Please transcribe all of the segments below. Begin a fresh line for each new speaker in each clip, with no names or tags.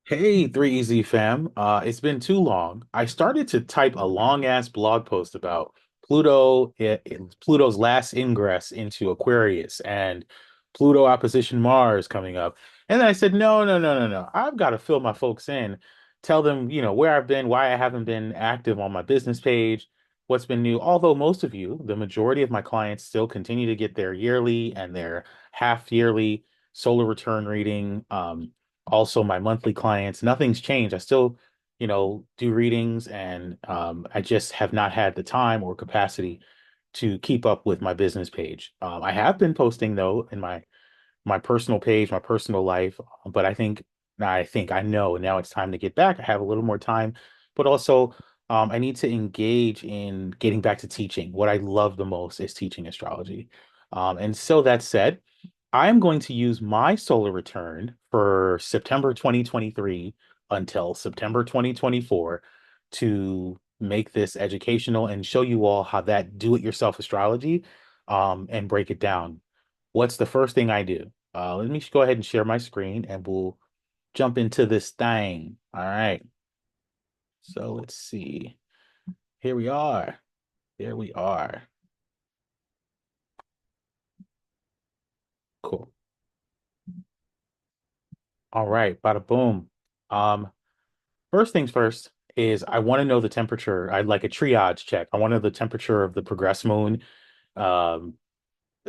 Hey, 3 Easy fam. It's been too long. I started to type a long ass blog post about Pluto's last ingress into Aquarius and Pluto opposition Mars coming up. And then I said, no, no, no, no, no. I've got to fill my folks in, tell them, where I've been, why I haven't been active on my business page, what's been new. Although most of you, the majority of my clients still continue to get their yearly and their half yearly solar return reading. Also my monthly clients, nothing's changed. I still, do readings, and I just have not had the time or capacity to keep up with my business page. I have been posting though in my personal page, my personal life, but I know now it's time to get back. I have a little more time, but also I need to engage in getting back to teaching. What I love the most is teaching astrology. And so that said, I'm going to use my solar return for September 2023 until September 2024 to make this educational and show you all how that do-it-yourself astrology and break it down. What's the first thing I do? Let me go ahead and share my screen and we'll jump into this thing. All right. So let's see. Here we are. Here we are. Cool. All right. Bada boom. Um, First things first is I want to know the temperature. I'd like a triage check. I want to know the temperature of the progress moon. Um,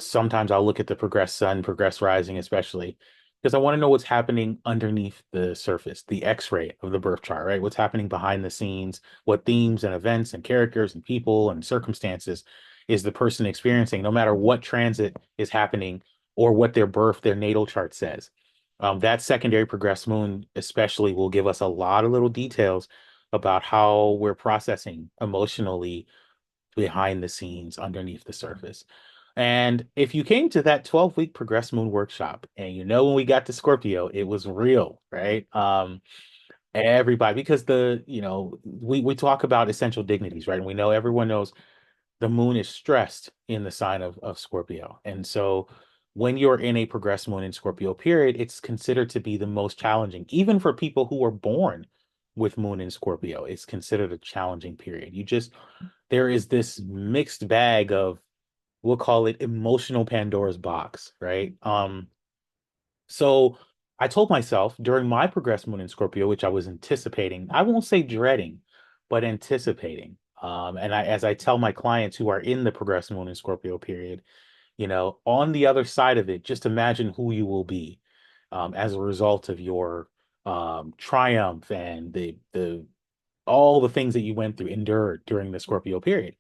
Sometimes I'll look at the progress sun, progress rising, especially because I want to know what's happening underneath the surface, the X-ray of the birth chart, right? What's happening behind the scenes, what themes and events and characters and people and circumstances is the person experiencing, no matter what transit is happening or what their natal chart says. That secondary progress moon, especially, will give us a lot of little details about how we're processing emotionally behind the scenes underneath the surface. And if you came to that 12-week Progress Moon workshop, and when we got to Scorpio, it was real, right? Everybody, because we talk about essential dignities, right? And we know everyone knows the moon is stressed in the sign of Scorpio. And so when you're in a Progress Moon in Scorpio period, it's considered to be the most challenging, even for people who are born with moon in Scorpio. It's considered a challenging period. There is this mixed bag of, we'll call it emotional Pandora's box, right? So I told myself during my progress moon in Scorpio, which I was anticipating, I won't say dreading, but anticipating. As I tell my clients who are in the progress moon in Scorpio period, on the other side of it, just imagine who you will be as a result of your triumph and the all the things that you went through, endured during the Scorpio period.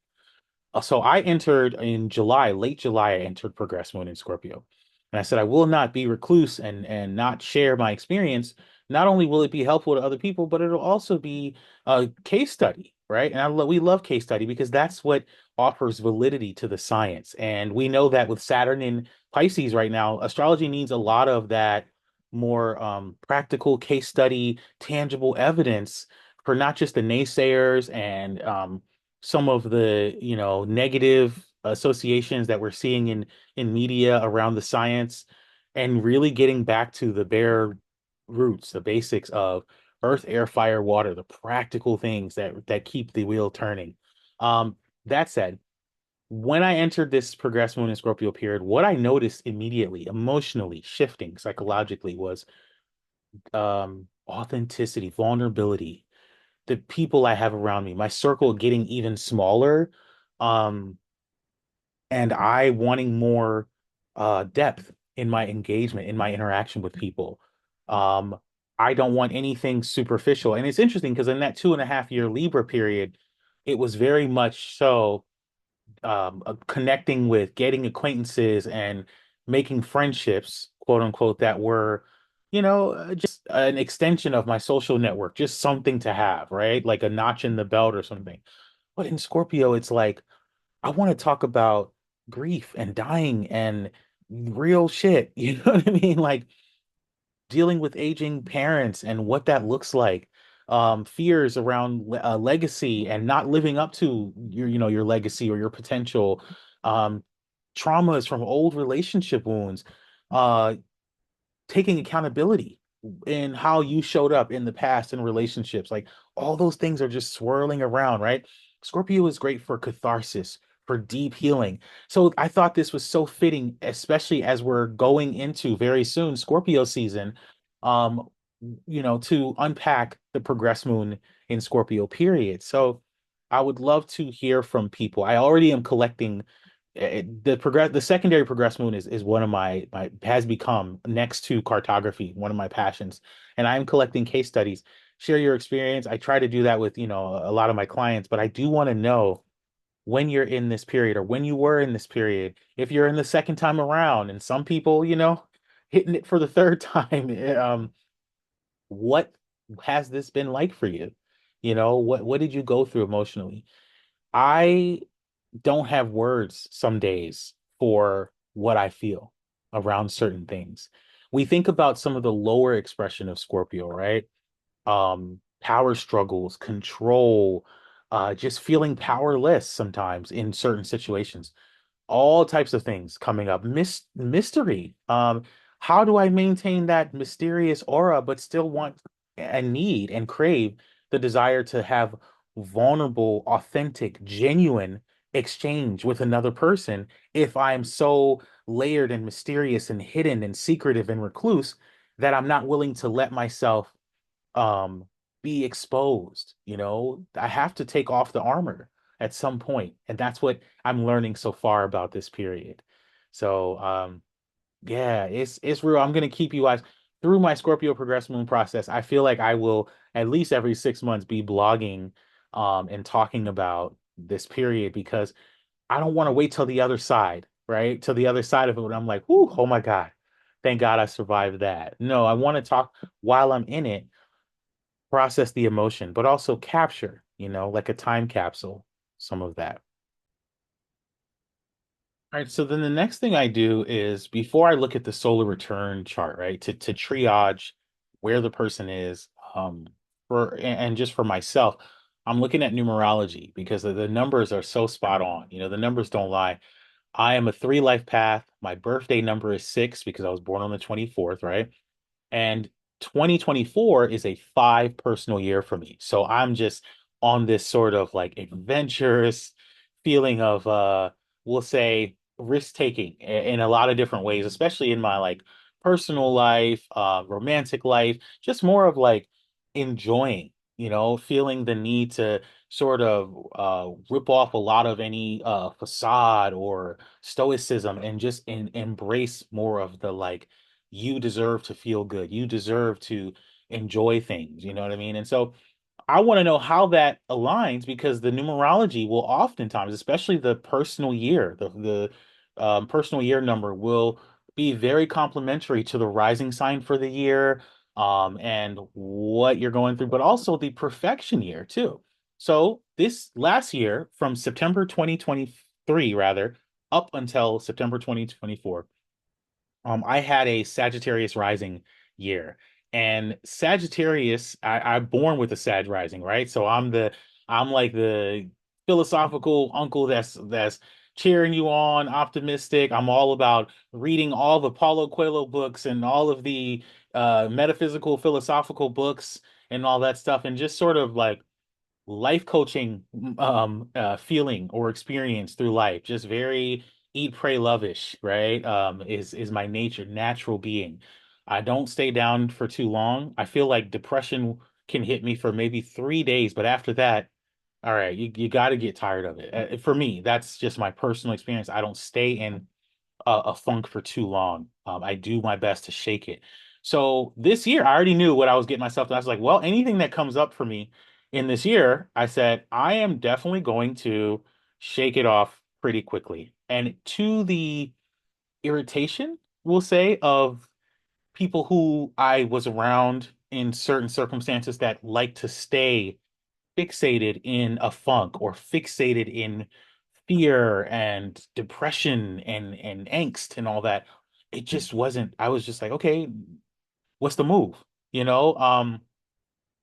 So I entered in July, late July, I entered Progress Moon in Scorpio. And I said, I will not be recluse and not share my experience. Not only will it be helpful to other people, but it'll also be a case study, right? And we love case study because that's what offers validity to the science. And we know that with Saturn in Pisces right now, astrology needs a lot of that more practical case study, tangible evidence for not just the naysayers and some of the negative associations that we're seeing in media around the science, and really getting back to the bare roots, the basics of earth, air, fire, water, the practical things that keep the wheel turning. That said, when I entered this progress moon in Scorpio period, what I noticed immediately, emotionally shifting psychologically, was authenticity, vulnerability, the people I have around me, my circle getting even smaller, um, and I wanting more depth in my engagement, in my interaction with people. Um, I don't want anything superficial. And it's interesting because in that 2.5 year Libra period, it was very much so connecting with, getting acquaintances, and making friendships, quote unquote, that were, just an extension of my social network, just something to have, right? Like a notch in the belt or something. But in Scorpio, it's like, I want to talk about grief and dying and real shit. You know what I mean? Like dealing with aging parents and what that looks like. Fears around legacy and not living up to your legacy or your potential. Um, Traumas from old relationship wounds. Uh, Taking accountability. in how you showed up in the past in relationships. Like all those things are just swirling around, right? Scorpio is great for catharsis, for deep healing. So I thought this was so fitting, especially as we're going into very soon Scorpio season, um, to unpack the progress moon in Scorpio period. So I would love to hear from people. I already am collecting the secondary progress moon is one of my has become next to cartography one of my passions, and I'm collecting case studies. Share your experience. I try to do that with a lot of my clients, but I do want to know when you're in this period or when you were in this period, if you're in the second time around, and some people hitting it for the third time. What has this been like for you? What did you go through emotionally? I don't have words some days for what I feel around certain things. We think about some of the lower expression of Scorpio, right? Power struggles, control, just feeling powerless sometimes in certain situations, all types of things coming up. Mystery. How do I maintain that mysterious aura, but still want and need and crave the desire to have vulnerable, authentic, genuine exchange with another person if I'm so layered and mysterious and hidden and secretive and recluse that I'm not willing to let myself um be exposed. I have to take off the armor at some point, and that's what I'm learning so far about this period. So yeah, it's real. I'm gonna keep you guys through my Scorpio progress moon process. I feel like I will at least every 6 months be blogging and talking about this period, because I don't want to wait till the other side, right? Till the other side of it when I'm like, whoo, oh my God, thank God I survived that. No, I want to talk while I'm in it, process the emotion, but also capture, like a time capsule, some of that. All right, so then the next thing I do is before I look at the solar return chart, right, to triage where the person is, and just for myself, I'm looking at numerology because the numbers are so spot on. The numbers don't lie. I am a three life path. My birthday number is six because I was born on the 24th, right? And 2024 is a five personal year for me. So I'm just on this sort of like adventurous feeling of we'll say risk taking in a lot of different ways, especially in my like personal life, romantic life, just more of like enjoying, feeling the need to sort of rip off a lot of any facade or stoicism and just embrace more of the like you deserve to feel good. You deserve to enjoy things. You know what I mean? And so I want to know how that aligns, because the numerology will oftentimes, especially the personal year, the personal year number will be very complementary to the rising sign for the year, and what you're going through, but also the perfection year too. So this last year, from September 2023, rather, up until September 2024, I had a Sagittarius rising year, and Sagittarius, I'm born with a Sag rising, right? So I'm like the philosophical uncle that's cheering you on, optimistic. I'm all about reading all the Paulo Coelho books and all of the metaphysical, philosophical books and all that stuff, and just sort of like life coaching feeling or experience through life, just very eat pray lovish, right? Is my natural being. I don't stay down for too long. I feel like depression can hit me for maybe 3 days, but after that, all right, you got to get tired of it. For me, that's just my personal experience. I don't stay in a funk for too long. I do my best to shake it. So this year, I already knew what I was getting myself to. I was like, well, anything that comes up for me in this year, I said, I am definitely going to shake it off pretty quickly. And to the irritation, we'll say, of people who I was around in certain circumstances that like to stay fixated in a funk or fixated in fear and depression and angst and all that. It just wasn't, I was just like, okay, what's the move? You know?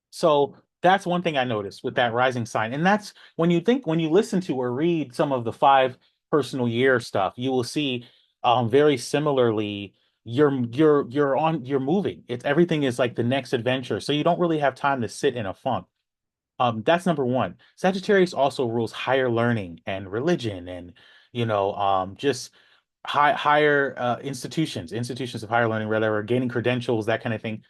So that's one thing I noticed with that rising sign. And that's when you listen to or read some of the five personal year stuff, you will see very similarly. you're moving. It's everything is like the next adventure. So you don't really have time to sit in a funk. That's number one. Sagittarius also rules higher learning and religion and just higher institutions of higher learning, whatever, gaining credentials, that kind of thing.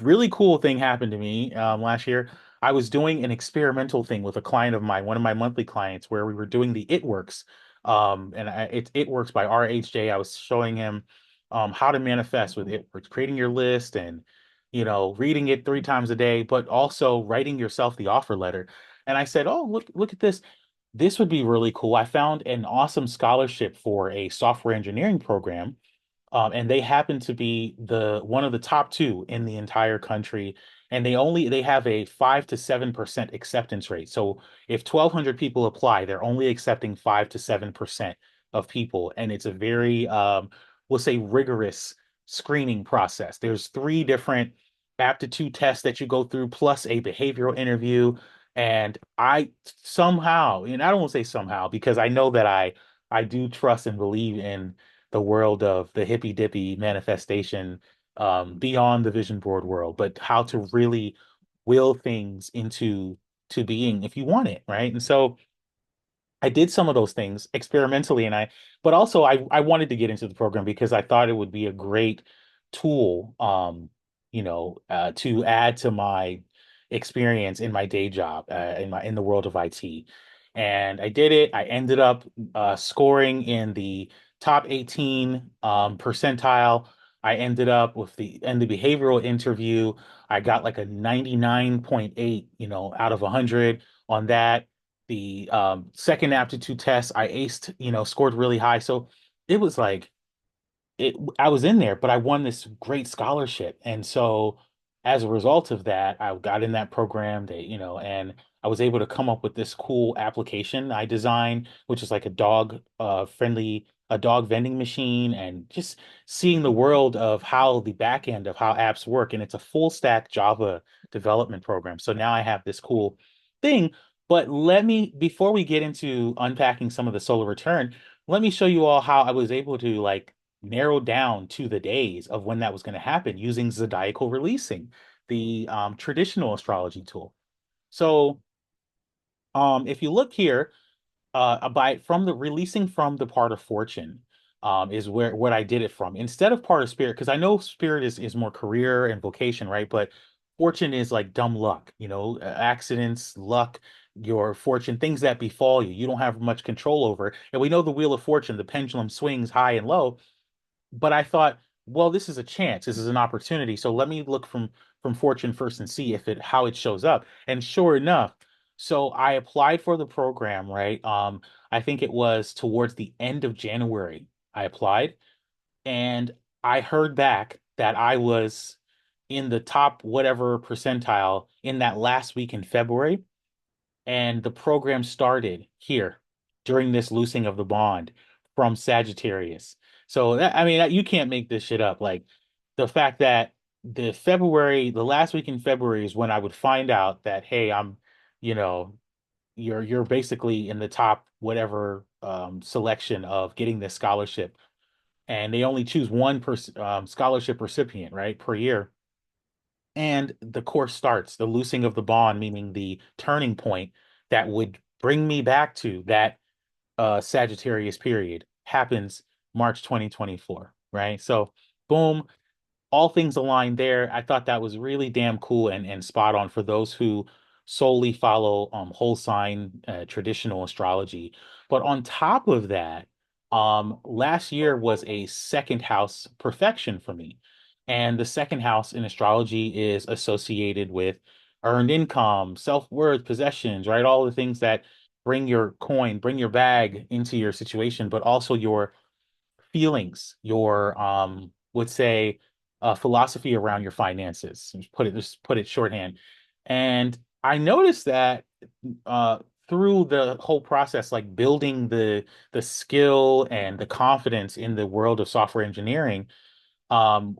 Really cool thing happened to me last year. I was doing an experimental thing with a client of mine, one of my monthly clients, where we were doing the It Works. It Works by RHJ. I was showing him how to manifest with It Works, creating your list and reading it 3 times a day, but also writing yourself the offer letter. And I said, "Oh, look at this. This would be really cool." I found an awesome scholarship for a software engineering program, and they happen to be the one of the top two in the entire country. And they have a 5 to 7% acceptance rate. So if 1,200 people apply, they're only accepting 5 to 7% of people, and it's a very we'll say rigorous screening process. There's 3 different aptitude tests that you go through, plus a behavioral interview. And I somehow, and I don't want to say somehow because I know that I do trust and believe in the world of the hippy dippy manifestation, beyond the vision board world, but how to really will things into to being if you want it, right? And so I did some of those things experimentally, but also I wanted to get into the program because I thought it would be a great tool, to add to my experience in my day job, in the world of IT. And I did it. I ended up scoring in the top 18 percentile. I ended up with the behavioral interview. I got like a 99.8, out of 100 on that. The second aptitude test, I aced, scored really high. So it was like I was in there, but I won this great scholarship. And so as a result of that, I got in that program, and I was able to come up with this cool application I designed, which is like a dog vending machine, and just seeing the world of how the back end of how apps work. And it's a full stack Java development program. So now I have this cool thing. But before we get into unpacking some of the solar return, let me show you all how I was able to like narrowed down to the days of when that was going to happen using zodiacal releasing, the traditional astrology tool. So, if you look here, by from the releasing from the part of fortune, is where what I did it from instead of part of spirit, because I know spirit is more career and vocation, right? But fortune is like dumb luck, accidents, luck, your fortune, things that befall you. You don't have much control over. And we know the wheel of fortune, the pendulum swings high and low, but I thought, well, this is a chance. This is an opportunity. So let me look from Fortune first and see if it how it shows up. And sure enough, so I applied for the program, right? I think it was towards the end of January. I applied, and I heard back that I was in the top whatever percentile in that last week in February, and the program started here during this loosing of the bond from Sagittarius. So I mean, you can't make this shit up. Like the fact that the last week in February is when I would find out that, hey, you know, you're basically in the top whatever selection of getting this scholarship, and they only choose one scholarship recipient, right, per year. And the course starts, the loosing of the bond, meaning the turning point that would bring me back to that Sagittarius period, happens March 2024, right? So, boom, all things aligned there. I thought that was really damn cool and spot on for those who solely follow whole sign traditional astrology. But on top of that, last year was a second house perfection for me. And the second house in astrology is associated with earned income, self-worth, possessions, right? All the things that bring your coin, bring your bag into your situation, but also your feelings, your would say philosophy around your finances. Just put it shorthand. And I noticed that uh through the whole process, like building the skill and the confidence in the world of software engineering, um,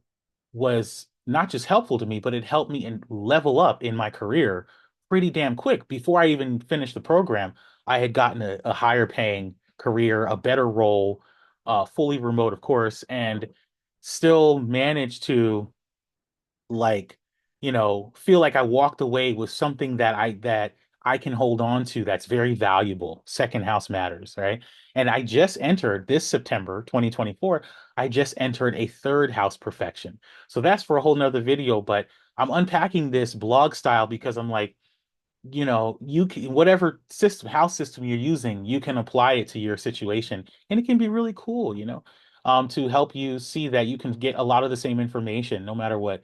was not just helpful to me, but it helped me level up in my career pretty damn quick. Before I even finished the program, I had gotten a higher paying career, a better role, fully remote, of course. And still managed to like, feel like I walked away with something that I can hold on to that's very valuable. Second house matters, right? And I just entered this September 2024, I just entered a third house perfection. So that's for a whole nother video, but I'm unpacking this blog style because I'm like, you can, whatever system, house system you're using, you can apply it to your situation, and it can be really cool, to help you see that you can get a lot of the same information no matter what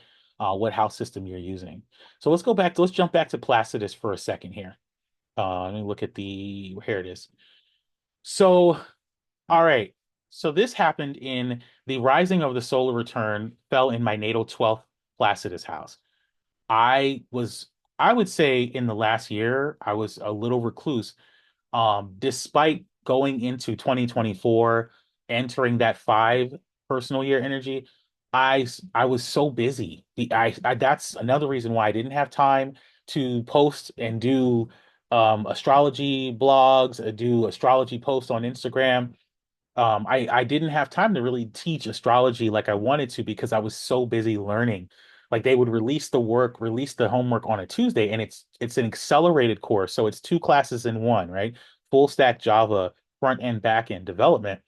house system you're using. So let's jump back to Placidus for a second here. Let me look at here it is. So, all right. So this happened in the rising of the solar return fell in my natal 12th Placidus house. I was, I would say in the last year, I was a little recluse. Despite going into 2024, entering that five personal year energy, I was so busy. That's another reason why I didn't have time to post and do astrology blogs, do astrology posts on Instagram. I didn't have time to really teach astrology like I wanted to because I was so busy learning. Like they would release the homework on a Tuesday, and it's an accelerated course, so it's two classes in one, right? Full stack Java, front end, back end development.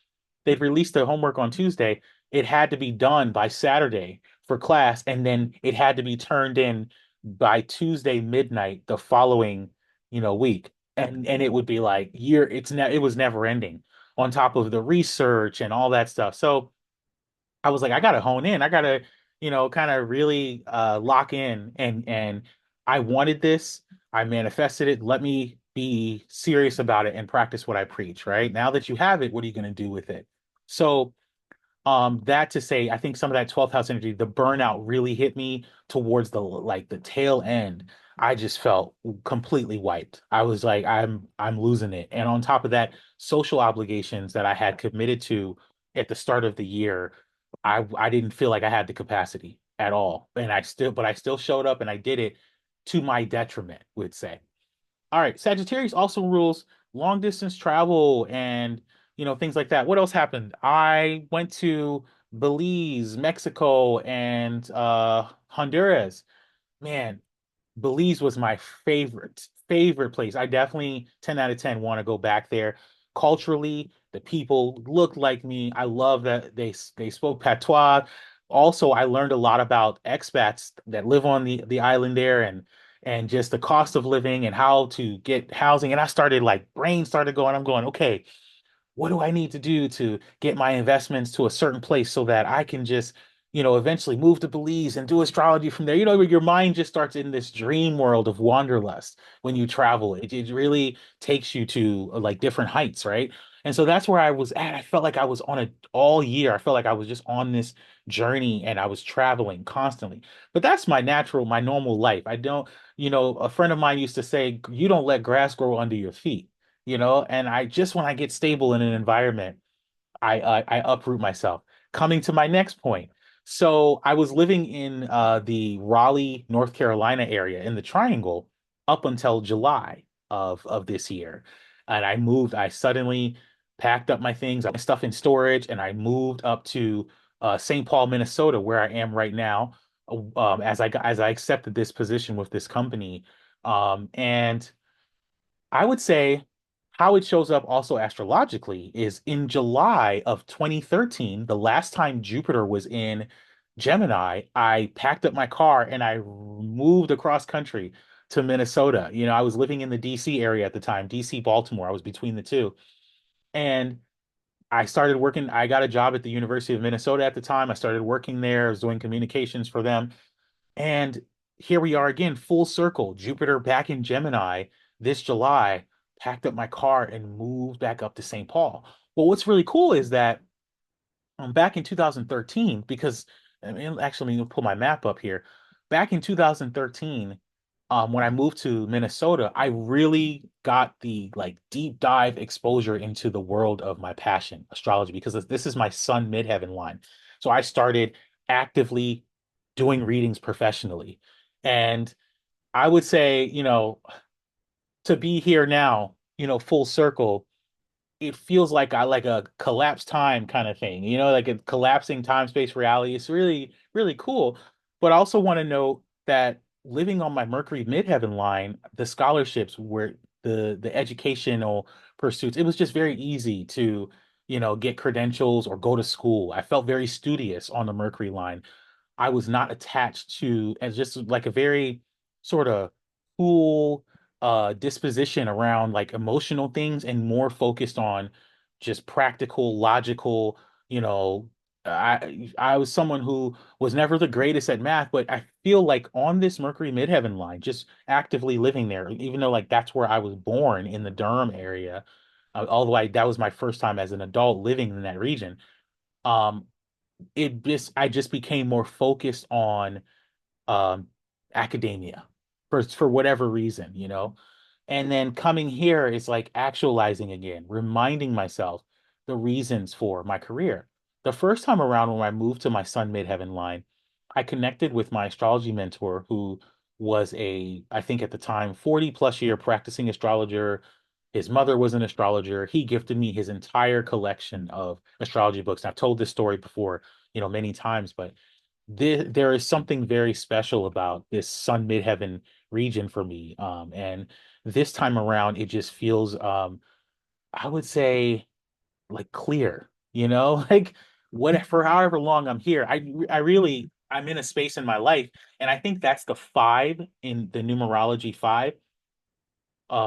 They'd release the homework on Tuesday. It had to be done by Saturday for class, and then it had to be turned in by Tuesday midnight the following, week. And it would be like it was never ending on top of the research and all that stuff. So I was like, I gotta hone in. I gotta, kind of really lock in and I wanted this. I manifested it. Let me be serious about it and practice what I preach, right? Now that you have it, what are you gonna do with it? So that to say, I think some of that 12th house energy, the burnout really hit me towards the tail end. I just felt completely wiped. I was like, I'm losing it. And on top of that, social obligations that I had committed to at the start of the year, I didn't feel like I had the capacity at all. But I still showed up and I did it to my detriment, would say. All right, Sagittarius also rules long distance travel and things like that. What else happened? I went to Belize, Mexico, and Honduras. Man, Belize was my favorite place. I definitely 10 out of 10 want to go back there. Culturally, the people looked like me. I love that they spoke patois. Also, I learned a lot about expats that live on the island there and just the cost of living and how to get housing. And I started like brain started going. I'm going, okay, what do I need to do to get my investments to a certain place so that I can just, eventually move to Belize and do astrology from there? Your mind just starts in this dream world of wanderlust when you travel. It really takes you to like different heights, right? And so that's where I was at. I felt like I was on it all year. I felt like I was just on this journey and I was traveling constantly. But that's my normal life. I don't, a friend of mine used to say, you don't let grass grow under your feet, and I just when I get stable in an environment, I uproot myself. Coming to my next point. So I was living in the Raleigh, North Carolina area in the Triangle up until July of this year. And I suddenly packed up my things, my stuff in storage, and I moved up to St. Paul, Minnesota, where I am right now, as I accepted this position with this company. And I would say how it shows up also astrologically is in July of 2013, the last time Jupiter was in Gemini, I packed up my car and I moved across country to Minnesota. I was living in the DC area at the time, DC, Baltimore. I was between the two. And I started working, I got a job at the University of Minnesota at the time. I started working there. I was doing communications for them. And here we are again, full circle. Jupiter back in Gemini this July, packed up my car and moved back up to St. Paul. Well, what's really cool is that back in 2013, because I mean, actually, let me pull my map up here. Back in 2013, when I moved to Minnesota, I really got the like deep dive exposure into the world of my passion, astrology, because this is my sun midheaven line. So I started actively doing readings professionally. And I would say, to be here now, full circle, it feels like a collapsed time kind of thing, like a collapsing time space reality. It's really, really cool. But I also want to note that living on my Mercury midheaven line, the scholarships were the educational pursuits, it was just very easy to, get credentials or go to school. I felt very studious on the Mercury line. I was not attached to as just like a very sort of cool disposition around like emotional things and more focused on just practical, logical, you know, I was someone who was never the greatest at math, but I feel like on this Mercury midheaven line, just actively living there, even though like that's where I was born in the Durham area, although that was my first time as an adult living in that region. Um, I just became more focused on um academia for whatever reason, and then coming here is like actualizing again, reminding myself the reasons for my career. The first time around when I moved to my sun midheaven line, I connected with my astrology mentor who was I think at the time, 40 plus year practicing astrologer. His mother was an astrologer. He gifted me his entire collection of astrology books. And I've told this story before, many times, but there is something very special about this sun midheaven region for me. And this time around, it just feels, I would say, like clear, like what for however long I'm here, I'm in a space in my life, and I think that's the five in the numerology five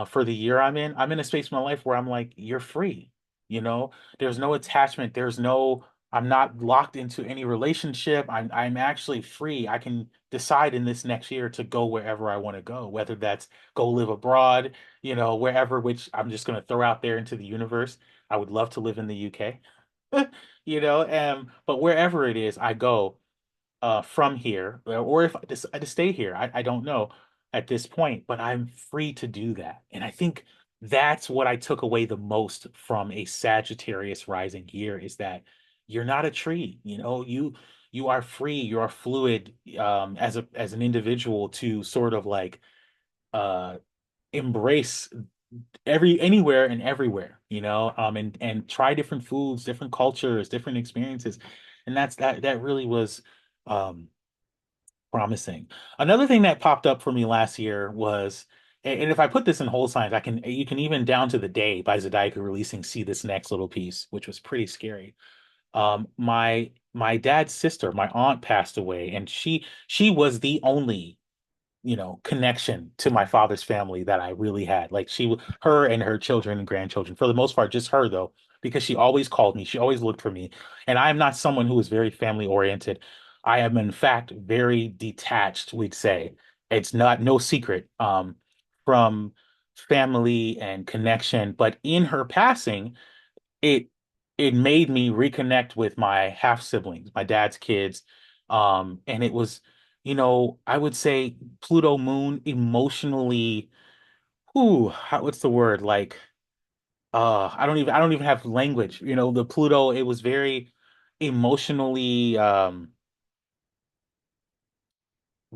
for the year I'm in. I'm in a space in my life where I'm like, you're free. You know, there's no attachment. I'm not locked into any relationship. I'm actually free. I can decide in this next year to go wherever I want to go, whether that's go live abroad, wherever, which I'm just going to throw out there into the universe. I would love to live in the UK, but wherever it is, I go from here, or if I decide to stay here. I don't know at this point, but I'm free to do that. And I think that's what I took away the most from a Sagittarius rising year is that you're not a tree, you are free, you are fluid as an individual to sort of like uh embrace anywhere and everywhere, and try different foods, different cultures, different experiences. And that really was um promising. Another thing that popped up for me last year was, and if I put this in whole signs, you can even down to the day by Zodiac releasing see this next little piece, which was pretty scary. My dad's sister, my aunt passed away, and she was the only connection to my father's family that I really had. Like her and her children and grandchildren, for the most part, just her though, because she always called me, she always looked for me. And I am not someone who is very family oriented. I am, in fact, very detached, we'd say. It's not no secret, from family and connection. But in her passing, it it made me reconnect with my half siblings, my dad's kids. And it was, I would say Pluto moon emotionally, what's the word? Like, I don't even have language. The Pluto, it was very emotionally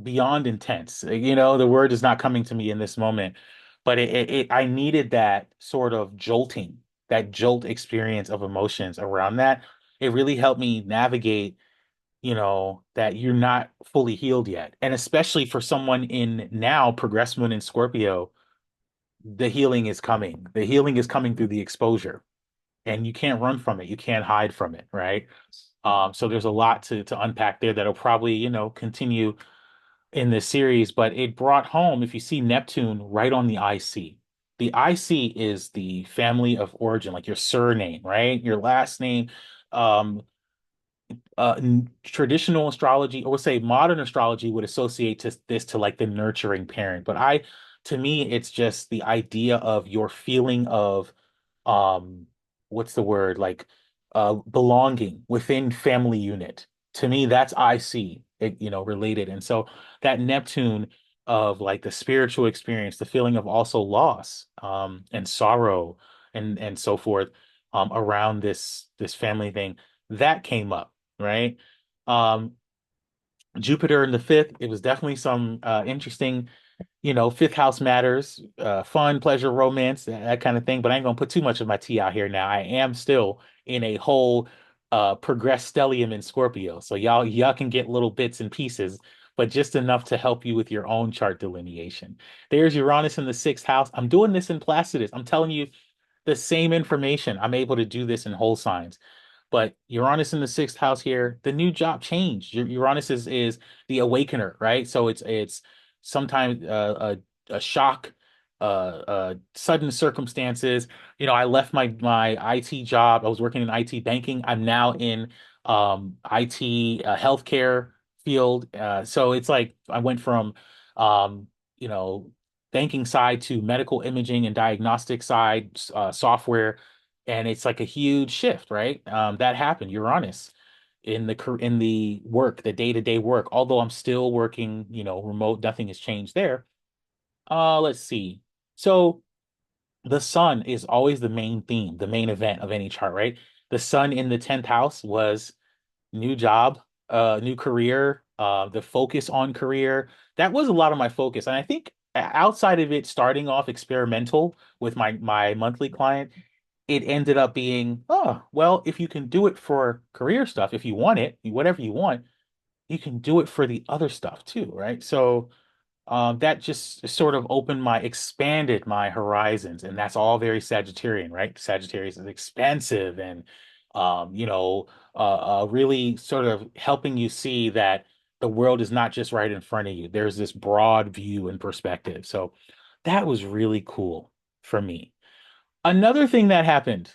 beyond intense. The word is not coming to me in this moment, but I needed that sort of jolting, that jolt experience of emotions around that. It really helped me navigate, that you're not fully healed yet. And especially for someone in now progress moon in Scorpio, the healing is coming. The healing is coming through the exposure, and you can't run from it. You can't hide from it, right? So there's a lot to unpack there that'll probably, continue in this series, but it brought home, if you see Neptune right on the IC. The IC is the family of origin, like your surname, right? Your last name. Um, Traditional astrology, or say modern astrology, would associate this to like the nurturing parent. But to me, it's just the idea of your feeling of um what's the word, like belonging within family unit. To me, that's I see it, related. And so that Neptune of like the spiritual experience, the feeling of also loss and sorrow and so forth around this family thing that came up, right? Um Jupiter in the fifth, it was definitely some interesting. fifth house matters, fun, pleasure, romance, that kind of thing. But I ain't gonna put too much of my tea out here now. I am still in a whole progressed stellium in Scorpio. So y'all can get little bits and pieces, but just enough to help you with your own chart delineation. There's Uranus in the sixth house. I'm doing this in Placidus. I'm telling you the same information. I'm able to do this in whole signs. But Uranus in the sixth house here, the new job change. Uranus is the awakener, right? So it's sometimes a shock, sudden circumstances. I left my IT job. I was working in IT banking. I'm now in IT healthcare field. So it's like I went from you know banking side to medical imaging and diagnostic side, software, and it's like a huge shift, right? That happened. Uranus in the work, the day-to-day work. Although I'm still working, remote, nothing has changed there. Let's see. So the sun is always the main theme, the main event of any chart, right? The sun in the 10th house was new job, new career, the focus on career. That was a lot of my focus. And I think outside of it starting off experimental with my monthly client, it ended up being, oh, well, if you can do it for career stuff, if you want it, whatever you want, you can do it for the other stuff too, right? So that just sort of expanded my horizons, and that's all very Sagittarian, right? Sagittarius is expansive and, really sort of helping you see that the world is not just right in front of you. There's this broad view and perspective. So that was really cool for me. Another thing that happened.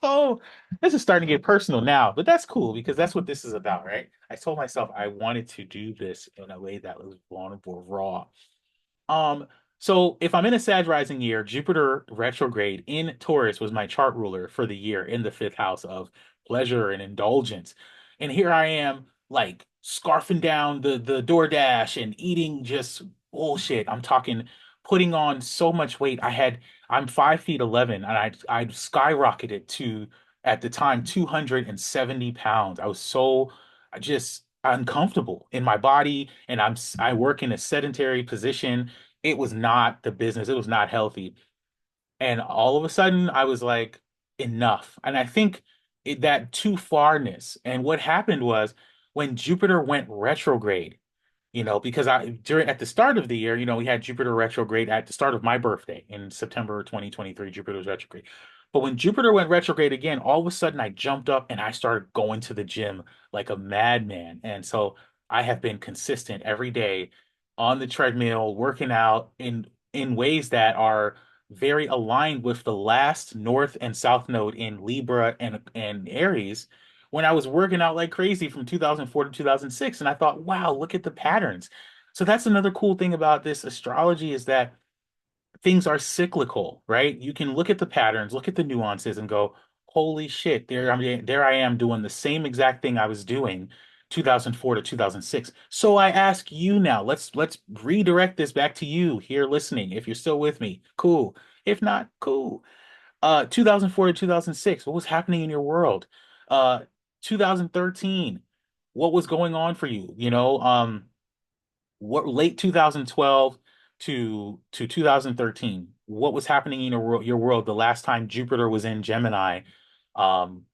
Oh, this is starting to get personal now, but that's cool because that's what this is about, right? I told myself I wanted to do this in a way that was vulnerable, raw. Um, so if I'm in a Sag rising year, Jupiter retrograde in Taurus was my chart ruler for the year in the fifth house of pleasure and indulgence. And here I am, like scarfing down the DoorDash and eating just bullshit. I'm talking putting on so much weight. I'm 5 feet 11 and I skyrocketed to at the time 270 pounds. I was so just uncomfortable in my body, and I work in a sedentary position. It was not the business. It was not healthy. And all of a sudden, I was like, enough. And I think that too farness. And what happened was when Jupiter went retrograde, because during at the start of the year, we had Jupiter retrograde at the start of my birthday in September 2023. Jupiter was retrograde. But when Jupiter went retrograde again, all of a sudden I jumped up and I started going to the gym like a madman. And so I have been consistent every day on the treadmill, working out in ways that are very aligned with the last North and South node in Libra and Aries when I was working out like crazy from 2004 to 2006. And I thought, wow, look at the patterns. So that's another cool thing about this astrology is that things are cyclical, right? You can look at the patterns, look at the nuances, and go, holy shit, there I am doing the same exact thing I was doing 2004 to 2006. So I ask you now, let's redirect this back to you here listening. If you're still with me, cool. If not, cool. 2004 to 2006, what was happening in your world? 2013, what was going on for you? What late 2012 to 2013, what was happening in your world the last time Jupiter was in Gemini? Um,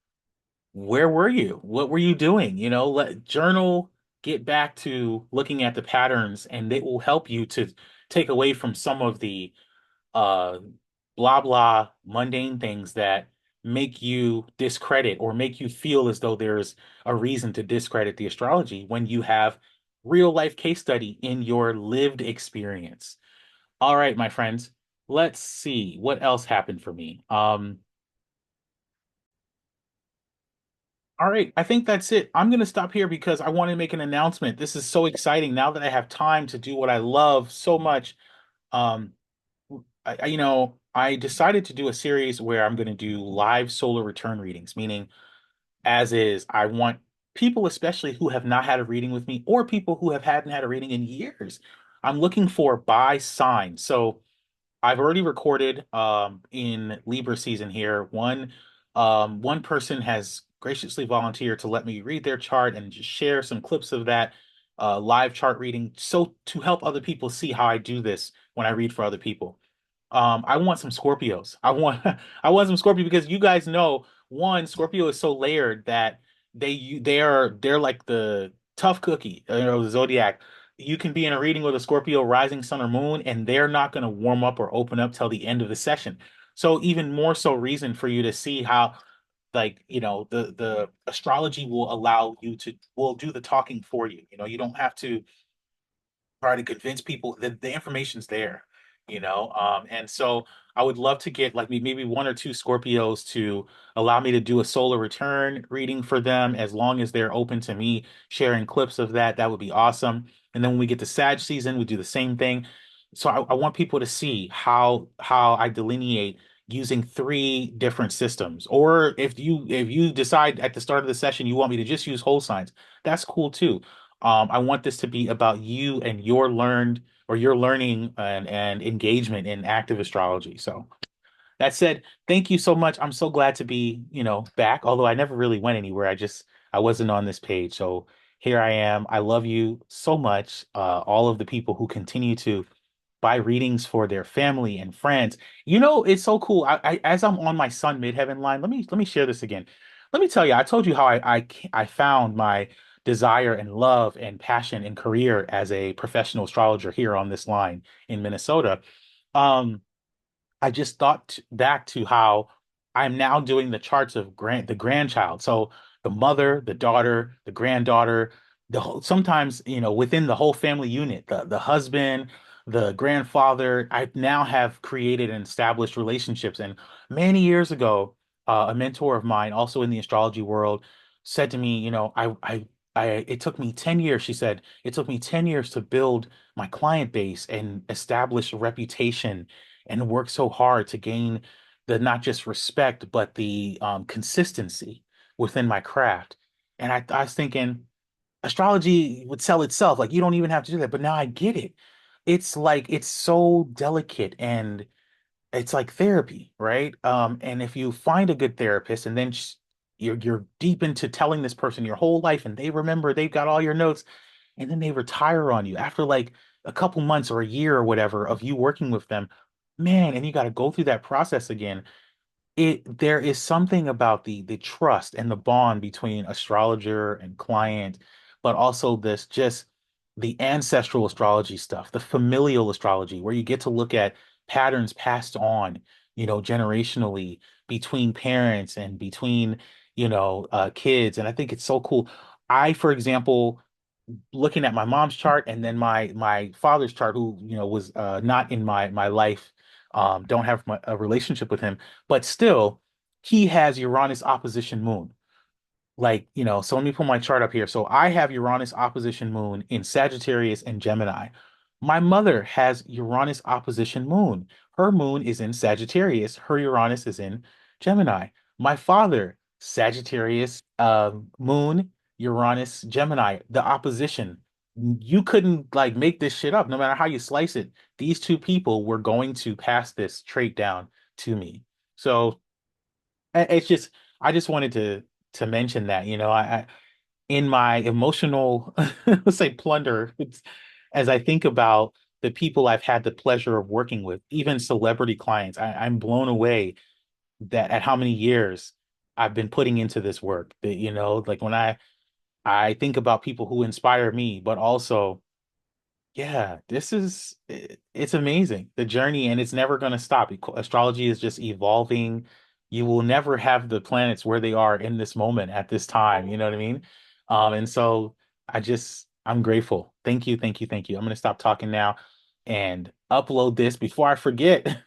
where were you? What were you doing? Let journal, get back to looking at the patterns, and it will help you to take away from some of the uh blah blah mundane things that make you discredit or make you feel as though there's a reason to discredit the astrology when you have real life case study in your lived experience. All right, my friends, let's see what else happened for me. All right, I think that's it. I'm going to stop here because I want to make an announcement. This is so exciting now that I have time to do what I love so much. Um, I decided to do a series where I'm going to do live solar return readings, meaning as is, I want people, especially who have not had a reading with me or people who hadn't had a reading in years. I'm looking for by sign. So I've already recorded in Libra season here. One person has graciously volunteered to let me read their chart and just share some clips of that. live chart reading, so to help other people see how I do this when I read for other people. I want some Scorpios. I want some Scorpio because you guys know one, Scorpio is so layered that they're like the tough cookie, the zodiac. You can be in a reading with a Scorpio rising sun or moon, and they're not going to warm up or open up till the end of the session. So even more so reason for you to see how like the astrology will allow you to will do the talking for you. You don't have to try to convince people that the information's there, and so I would love to get like maybe one or two Scorpios to allow me to do a solar return reading for them as long as they're open to me sharing clips of that. That would be awesome. And then when we get to Sag season, we do the same thing. So I want people to see how I delineate using three different systems. Or if you decide at the start of the session you want me to just use whole signs, that's cool too. I want this to be about you and your learned or your learning and engagement in active astrology. So that said, thank you so much. I'm so glad to be, back, although I never really went anywhere. I wasn't on this page. So here I am. I love you so much. All of the people who continue to buy readings for their family and friends. It's so cool. As I'm on my sun midheaven line, let me share this again. Let me tell you, I told you how I found my desire and love and passion and career as a professional astrologer here on this line in Minnesota. Um, I just thought back to how I'm now doing the charts of the grandchild. So the mother, the daughter, the granddaughter, sometimes, within the whole family unit, the husband, the grandfather, I now have created and established relationships. And many years ago, a mentor of mine, also in the astrology world, said to me, it took me 10 years, she said, it took me 10 years to build my client base and establish a reputation and work so hard to gain the not just respect but the consistency within my craft. And I was thinking astrology would sell itself. Like you don't even have to do that. But now I get it. It's like it's so delicate and it's like therapy, right? And if you find a good therapist and then you're deep into telling this person your whole life and they remember they've got all your notes and then they retire on you after like a couple months or a year or whatever of you working with them, man, and you got to go through that process again. There is something about the trust and the bond between astrologer and client, but also this just the ancestral astrology stuff, the familial astrology, where you get to look at patterns passed on, generationally between parents and between, kids. And I think it's so cool. For example, looking at my mom's chart and then my father's chart, who was not in my life, don't have a relationship with him, but still, he has Uranus opposition moon. Like, so let me pull my chart up here. So I have Uranus opposition moon in Sagittarius and Gemini. My mother has Uranus opposition moon. Her moon is in Sagittarius. Her Uranus is in Gemini. My father, Sagittarius, moon, Uranus, Gemini, the opposition. You couldn't like make this shit up, no matter how you slice it. These two people were going to pass this trait down to me. So it's just I just wanted to mention that, in my emotional, let's say plunder, as I think about the people I've had the pleasure of working with, even celebrity clients, I'm blown away that at how many years I've been putting into this work. That, like when I think about people who inspire me, but also yeah, it's amazing, the journey, and it's never going to stop. Astrology is just evolving. You will never have the planets where they are in this moment at this time, you know what I mean? And so I'm grateful. Thank you, thank you, thank you. I'm going to stop talking now and upload this before I forget.